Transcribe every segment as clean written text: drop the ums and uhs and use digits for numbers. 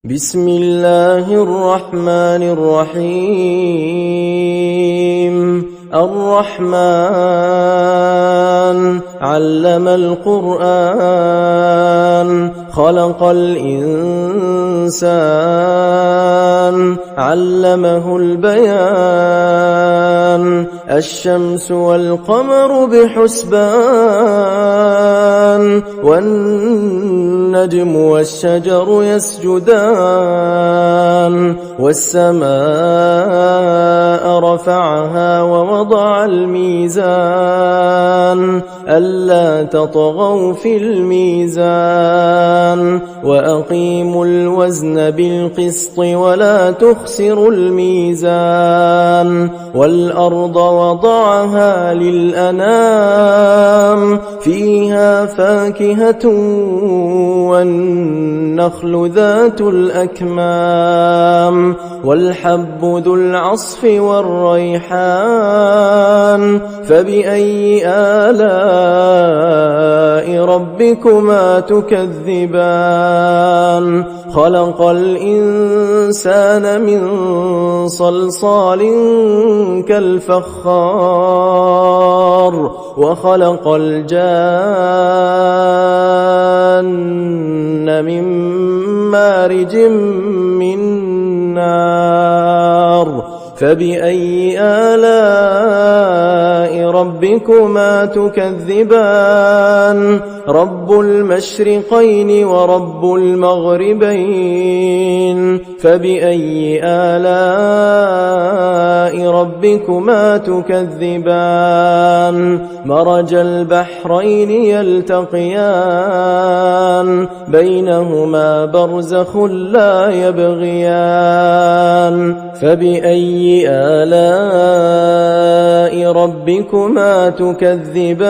بسم الله الرحمن الرحيم الرحمن علم القرآن خلق الإنسان علمه البيان الشمس والقمر بحسبان والنجم والشجر يسجدان والسماء رفعها ووضع الميزان ألا تطغوا في الميزان وأقيموا الوزن بالقسط ولا تخسروا الميزان والأرض وضعها للأنام فيها فاكهة والنخل ذات الأكمام والحب ذو العصف والريحان فبأي آلاء ربكما تكذبان خلق الإنسان من صلصال كالفخار وخلق الجان من مارج من نار فبأي آلاء ربكما تكذبان رب المشرقين ورب المغربين فبأي آلاء ربكما تكذبان مرج البحرين يلتقيان بينهما برزخ لا يبغيان فبأي آلاء ربكما تكذبان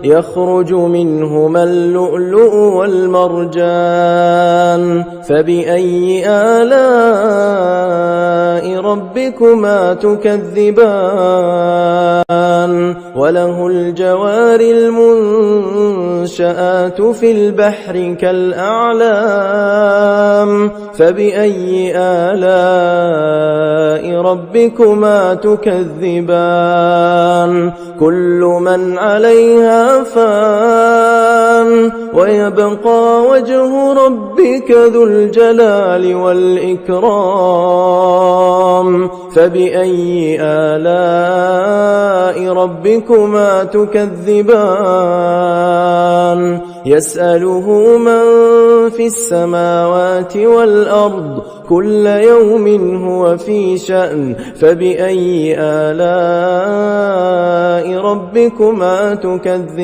يخرج منهما اللؤلؤ والمرجان فبأي آلاء ربكما تكذبان وله الجوار المنشآت في البحر كالأعلام فبأي آلاء ربكما تكذبان كل من عليها فان ويبقى وجه ربك ذو الجلال والإكرام فبأي آلاء ربكما تكذبان يسأله من في السماوات والأرض كل يوم هو في شأن فبأي آلاء ربكما تكذبان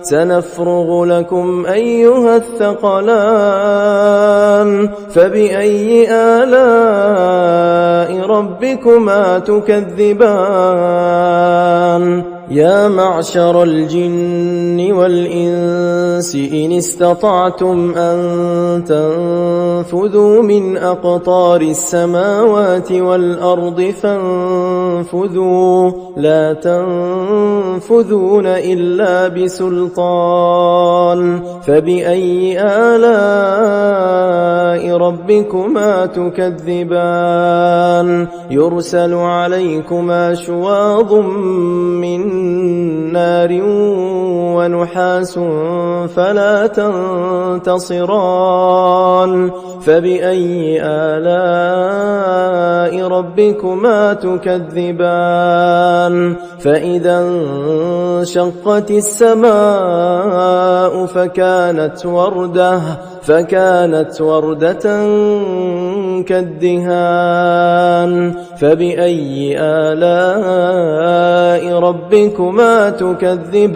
سنفرغ لكم أيها الثقلان فبأي آلاء ربكما تكذبان يا معشر الجن والإنس إن استطعتم أن تنفذوا من أقطار السماوات والأرض فانفذوا لا تنفذون إلا بسلطان فبأي آلاء ربكما تكذبان يرسل عليكما شواظ من نار ونحاس فلا تنتصران فبأي آلاء ربكما تكذبان فإذا انشقت السماء فكانت وردة كالدهان فبأي آلاء ربكما تكذبان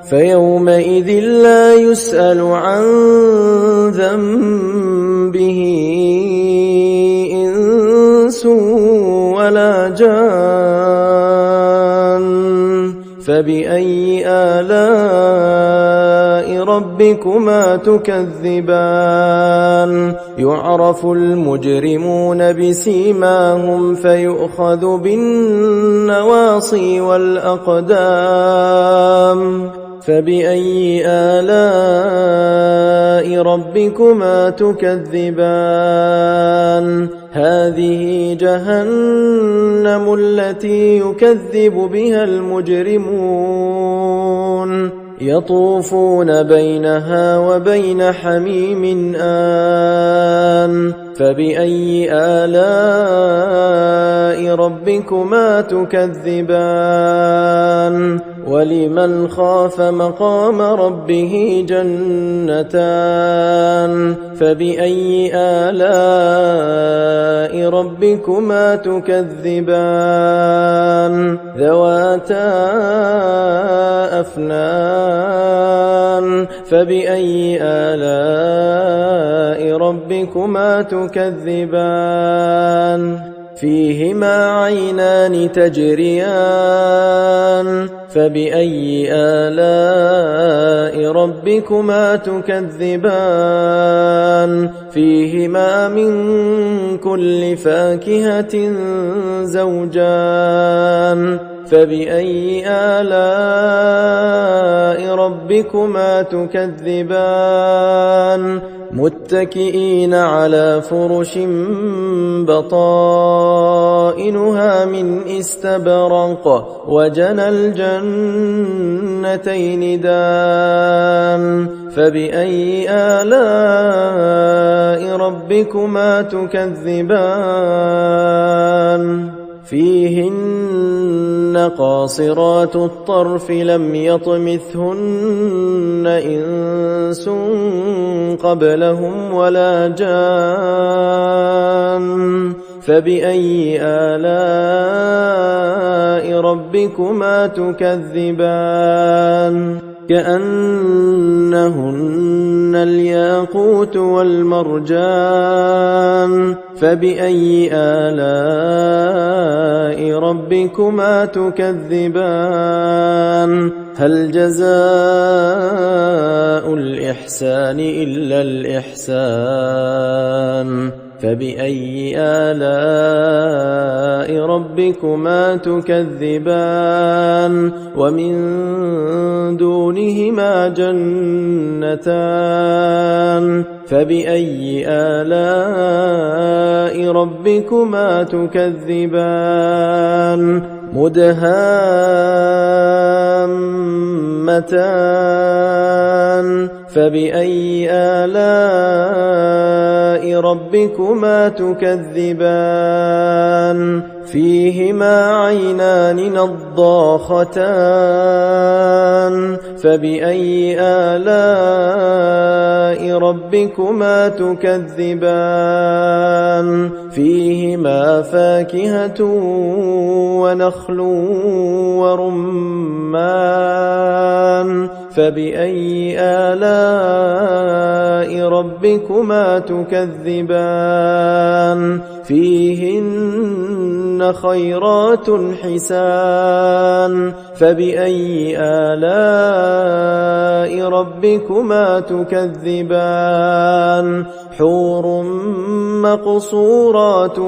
فيومئذ لا يسأل عن ذنبه إنس ولا جان فبأي آلاء ربكما تكذبان يعرف المجرمون بسيماهم فيؤخذ بالنواصي والأقدام فبأي آلاء ربكما تكذبان هذه جهنم التي يكذب بها المجرمون يطوفون بينها وبين حميم آن فبأي آلاء ربكما تكذبان ولمن خاف مقام ربه جنتان فبأي آلاء ربكما تكذبان ذواتا أفنان فبأي آلاء ربكما تكذبان فيهما عينان تجريان فبأي آلاء ربكما تكذبان فيهما من كل فاكهة زوجان فبأي آلاء ربكما تكذبان متكئين على فرش بطائنها من استبرق وجنى الجنتين دان فبأي آلاء ربكما تكذبان فيهن قاصرات الطرف لم يطمثهن إنس قبلهم ولا جان فبأي آلاء ربكما تكذبان كأنهن الياقوت والمرجان فبأي آلاء ربكما تكذبان هل جزاء الإحسان إلا الإحسان فبأي آلاء ربكما تكذبان ومن دونهما جنتان فبأي آلاء ربكما تكذبان مدهامتان فبأي آلاء ربكما تكذبان فيهما عينان نضاختان فبأي آلاء ربكما تكذبان فيهما فاكهة ونخل ورمان فبأي آلاء ربكما تكذبان فيهن خيرات حسان فبأي آلاء ربكما تكذبان حور مقصورات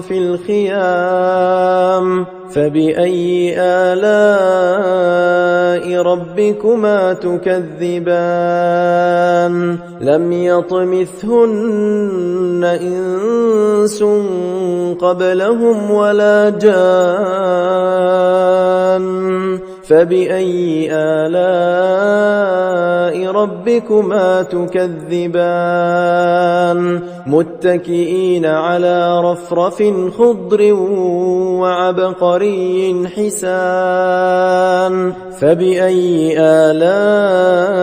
في الخيام فبأي آلاء ربكما تكذبان لم يطمثهن إنس قبلهم ولا جان فبأي آلاء ربكما تكذبان متكئين على رفرف خضر وعبقري حسان فبأي آلاء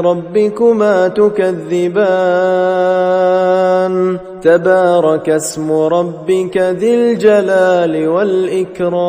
ربكما تكذبان تبارك اسم ربك ذي الجلال والإكرام